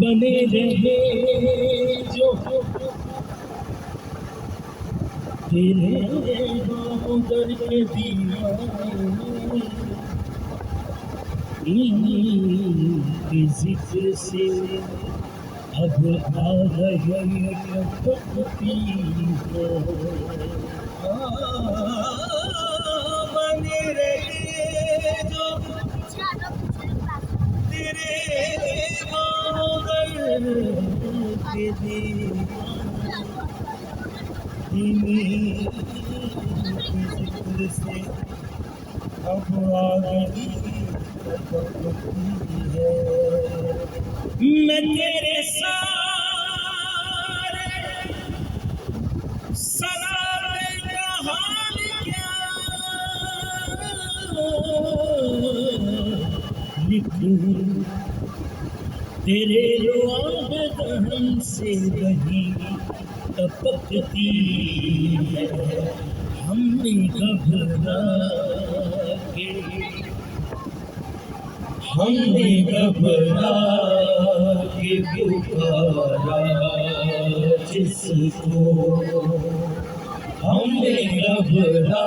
बने रहे जो तेरे बाहों के दीवाने के जिक्र से अब आ गई कपटी हो बने रहे जो तेरे बाहों के जिक्र से अब आ गई है मैं तेरे सारे सरारे का हाल क्या लिखूं तेरे रुआबदन से रही टपकती है हमने घबरा के पुकारा जिसको हमने घबरा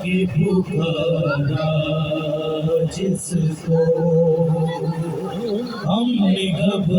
के पुकारा जिसको हमने घबरा